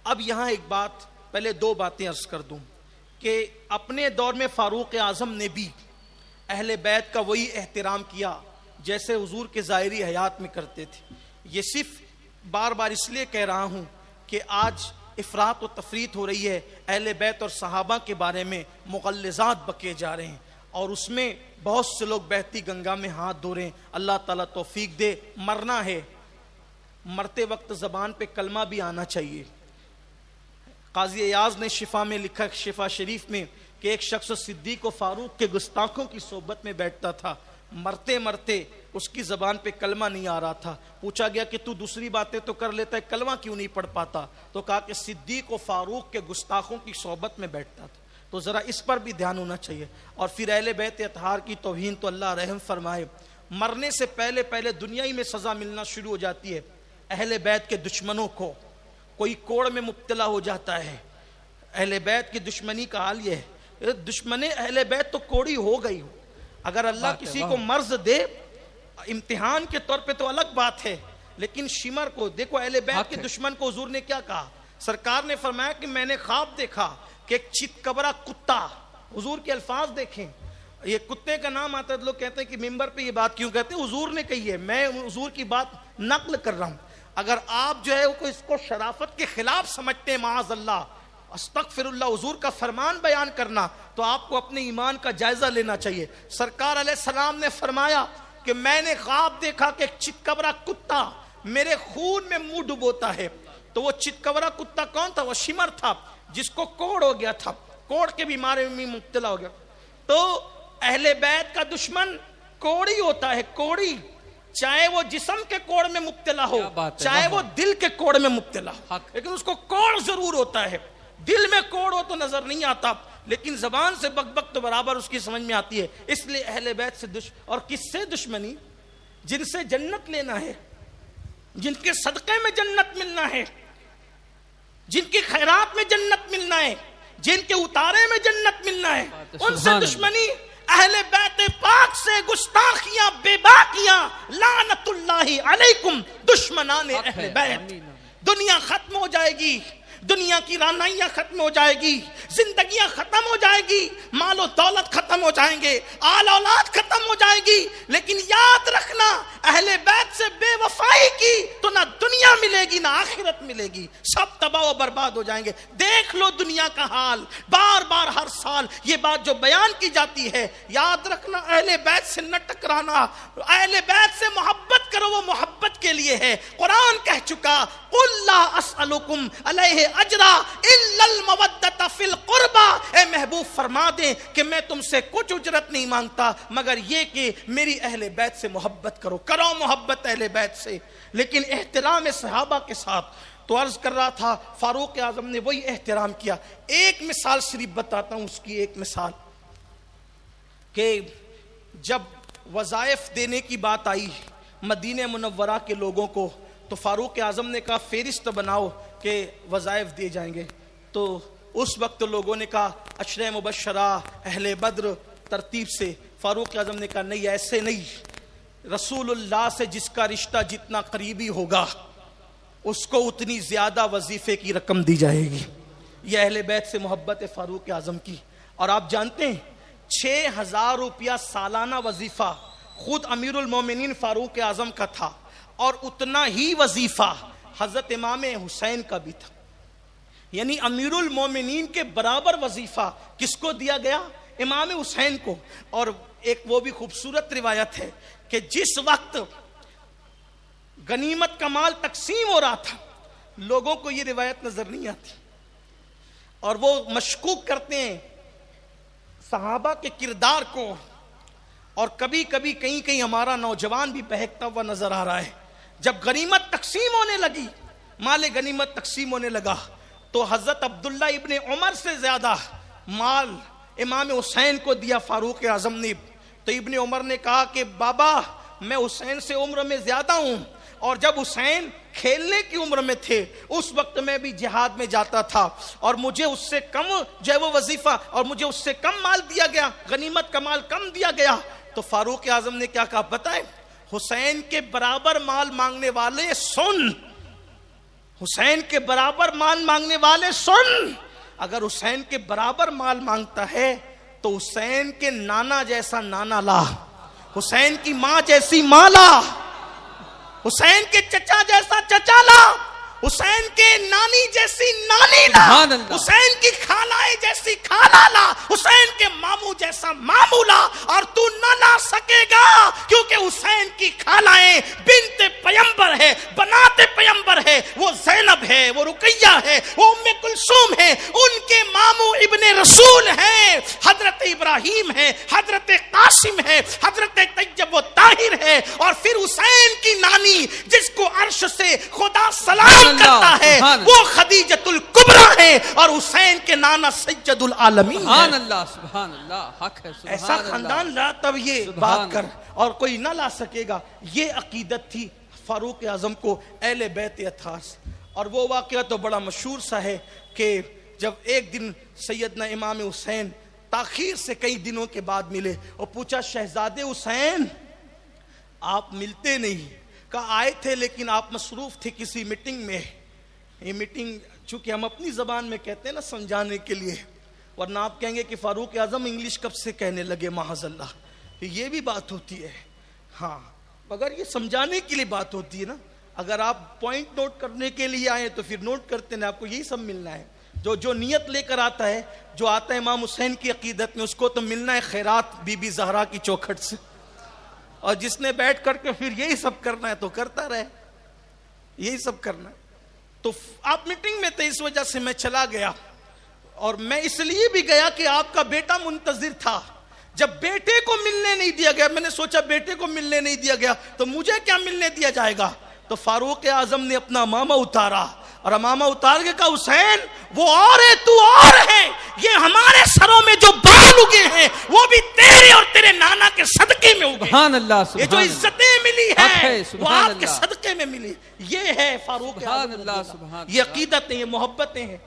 अब यहाँ एक बात, पहले दो बातें अर्ज कर दूं कि अपने दौर में फारूक आजम ने भी अहले बैत का वही एहतराम किया जैसे हुजूर के ज़ाहिरी हयात में करते थे। ये सिर्फ बार बार इसलिए कह रहा हूँ कि आज इफरात व तफरीत हो रही है, अहले बैत और सहाबा के बारे में मुग़ल्लिज़ात बके जा रहे हैं और उसमें बहुत से लोग बहती गंगा में हाथ धो रहे हैं। अल्लाह ताला तौफीक दे। मरना है, मरते वक्त ज़बान पे कलमा भी आना चाहिए। काजी अयाज ने शिफा में लिखा, शिफा शरीफ में, कि एक शख्स सिद्दीक़ व फारूक के गुस्ताखों की सोबत में बैठता था, मरते मरते उसकी ज़बान पे कलमा नहीं आ रहा था। पूछा गया कि तू दूसरी बातें तो कर लेता है, कलमा क्यों नहीं पढ़ पाता? तो कहा कि सिद्दीक़ व फारूक के गुस्ताखों की सोबत में बैठता था। तो ज़रा इस पर भी ध्यान होना चाहिए। और फिर अहले बैत अतहार की तौहीन तो अल्लाह रहम फरमाए, मरने से पहले पहले दुनिया ही में सज़ा मिलना शुरू हो जाती है। अहले बैत के दुश्मनों को कोई कोड़ में मुब्तला हो जाता है। अहले बैत की दुश्मनी का हाल ये है, दुश्मने अहले बैत तो कोड़ी हो गई हो। अगर अल्लाह किसी को मर्ज दे इम्तिहान के तौर पे तो अलग बात है, लेकिन शिमर को देखो, अहले बैत के दुश्मन को हुजूर ने क्या कहा? सरकार ने फरमाया कि मैंने ख्वाब देखा कि एक चितकबरा कुत्ता, हुजूर के अल्फाज देखें, ये कुत्ते का नाम आता है, लोग कहते हैं कि मिंबर पे ये बात क्यों कहते हैं? हुजूर ने कही है, मैं हुजूर की बात नकल कर रहा हूं। अगर आप जो है वो इसको शराफत के खिलाफ समझते हैं, माअज़ल्लाह, अस्तगफिरुल्लाह, हुजूर का फरमान बयान करना, तो आपको अपने ईमान का जायजा लेना चाहिए। सरकार अलैहिस्सलाम ने फरमाया कि मैंने ख्वाब देखा कि एक चितकबरा कुत्ता मेरे खून में मुंह डुबोता है। तो वो चितकबरा कुत्ता कौन था? वो शिमर था, जिसको कोड़ हो गया था, कोड़ के बीमारी में मुब्तला हो गया। तो अहले बैत का दुश्मन कोड़ी होता है, कोड़ी, चाहे वो जिस्म के कोड़ में मुब्तला हो, चाहे वो दिल के कोड़ में मुब्तला हो, लेकिन उसको कोड़ जरूर होता है। दिल में कोड़ हो तो नजर नहीं आता, लेकिन जबान से बकबक तो बराबर उसकी समझ में आती है। इसलिए अहले बैत से और किससे दुश्मनी? जिनसे जन्नत लेना है, जिनके सदक़े में जन्नत मिलना है, जिनकी खैरात में जन्नत मिलना है, जिनके उतारे में जन्नत मिलना है, उनसे दुश्मनी। अहले बैत पाक से गुस्ताखियां, बेबाकियां, लानतुल्लाहि अलैकुम, दुश्मनाने अहले बैत। दुनिया खत्म हो जाएगी, दुनिया की रानाइयां खत्म हो जाएगी, जिंदगियां खत्म हो जाएगी, मालो दौलत खत्म हो जाएंगे, आल औलाद खत्म हो जाएगी, लेकिन याद रखना, अहले बैत से बेवफाई की तो ना दुनिया मिलेगी ना आखिरत मिलेगी, सब तबाह बर्बाद हो जाएंगे। देख लो दुनिया का हाल, बार बार हर साल ये बात जो बयान की जाती है, याद रखना, अहले बैत से न टकराना, अहले बैत से मोहब्बत करो, वो मोहब्बत के लिए है। कुरान कह चुका, कुल्ला अस्अलुकुम अलैहि अजरा इल्लल मवद्दत फिल कुर्बा, ए महबूब फरमा दे कि मैं तुमसे कुछ उजरत नहीं मांगता मगर ये कि मेरी अहले बैत से मोहब्बत करो। करो मोहब्बत अहले बैत से, लेकिन एहतराम सहाबा के साथ। तो अर्ज कर रहा था, फारूक आजम ने वही एहतराम किया। एक मिसाल सिर्फ बताता हूं, उसकी एक मिसाल, कि जब वज़ाइफ देने की बात आई मदीने मुनव्वरा के लोगों को, तो फारूक आजम ने कहा फेरिस्त बनाओ कि वज़ाइफ दिए जाएंगे। तो उस वक्त लोगों ने कहा अशरे मुबशरा, अहले बद्र, तरतीब से। फारूक आजम ने कहा नहीं, ऐसे नहीं, रसूलुल्लाह से जिसका रिश्ता जितना करीबी होगा उसको उतनी ज्यादा वजीफे की रकम दी जाएगी। यह अहले बैत से मोहब्बत है फारूक आजम की। और आप जानते हैं 6,000 रुपया सालाना वजीफा खुद अमीरुल मोमिनीन फारूक आजम का था, और उतना ही वजीफा हजरत इमाम हुसैन का भी था। यानी अमीरुल मोमिनीन के बराबर वजीफा किसको दिया गया? इमाम हुसैन को। और एक वो भी खूबसूरत रिवायत है कि जिस वक्त गनीमत का माल तकसीम हो रहा था, लोगों को ये रिवायत नजर नहीं आती और वो मशकूक करते हैं सहाबा के किरदार को, और कभी कभी कहीं कहीं हमारा नौजवान भी बहकता हुआ नजर आ रहा है। जब गनीमत तकसीम होने लगी, माल गनीमत तकसीम होने लगा, तो हजरत अब्दुल्ला इब्ने उमर से ज्यादा माल इमाम हुसैन को दिया फारूक आजम ने। तो इब्ने उमर ने कहा कि बाबा, मैं हुसैन से उम्र में ज्यादा हूं, और जब हुसैन खेलने की उम्र में थे उस वक्त मैं भी जिहाद में जाता था, और मुझे उससे कम जो है वो वजीफा, और मुझे उससे कम माल दिया गया, गनीमत का माल कम दिया गया। तो फारूक आजम ने क्या कहा बताए? हुसैन के बराबर माल मांगने वाले सुन, हुसैन के बराबर माल मांगने वाले सुन, अगर हुसैन के बराबर माल मांगता है तो हुसैन के नाना जैसा नाना ला, हुसैन की मां जैसी मां ला, हुसैन के चचा जैसा चचा ला, हुसैन के नानी जैसी नानी ला, हुसैन की खालाए जैसी खाला ला, हुसैन के मामू जैसा मामू ला, और तू न ला सकेगा क्योंकि हुसैन की खालाएं बिनते पैगंबर है, बनाते पैगंबर है, वो ज़ैनब है, वो रुकैया है, वो उम्मे कुलसूम है, उनके मामू इब्ने रसूल हैं, हजरत इब्राहिम है, हजरत कासिम है, हजरत तैयब व ताहिर है, और फिर हुसैन की नानी जिसको अर्श से खुदा सलाम करता है वो खदीजतुल कुबरा है, और हुसैन के नाना सैयदुल आलमीन है। सुभान अल्लाह, हक है, ऐसा खानदान ला तब ये बात कर, और कोई ना ला सकेगा। ये अकीदत थी फारूक आजम को अहले बैत अतार से। और वो वाक़या तो बड़ा मशहूर सा है कि जब एक दिन सैयदना इमाम हुसैन ताखीर से कई दिनों के बाद मिले और पूछा, शहजादे हुसैन आप मिलते नहीं। कहा आए थे लेकिन आप मसरूफ थे किसी मीटिंग में। ये मीटिंग चूंकि हम अपनी जबान में कहते हैं ना समझाने के लिए, वरना आप कहेंगे कि फारूक आजम इंग्लिश कब से कहने लगे, माहज़ल्लाह। ये भी बात होती है, हाँ, मगर ये समझाने के लिए बात होती है ना। अगर आप पॉइंट नोट करने के लिए आए तो फिर नोट करते ना, आपको यही सब मिलना है। जो नियत लेकर आता है, जो आता है इमाम हुसैन की अकीदत में, उसको तो मिलना है खैरात बीबी ज़हरा की चौखट से। और जिसने बैठ करके फिर यही सब करना है तो करता रहे, यही सब करना है। तो आप मीटिंग में थे, इस वजह से मैं चला गया। और मैं इसलिए भी गया कि आपका बेटा मुंतजिर था। जब बेटे को मिलने नहीं दिया गया, मैंने सोचा बेटे को मिलने नहीं दिया गया तो मुझे क्या मिलने दिया जाएगा। तो फारूक आजम ने अपना मामा उतारा, और मामा उतार के कहा, हुसैन वो और है, तू और है, ये हमारे सरों में जो बाल उगे हैं वो भी तेरे और तेरे नाना के सदके में उगे। सुभान अल्लाह, ये जो इज्जतें मिली है वो सुभान आपके अल्लाह, सदके में मिली। ये है फारूक आजम, सुभान अल्लाह, सुभान ये अकीदत है, ये मोहब्बतें हैं।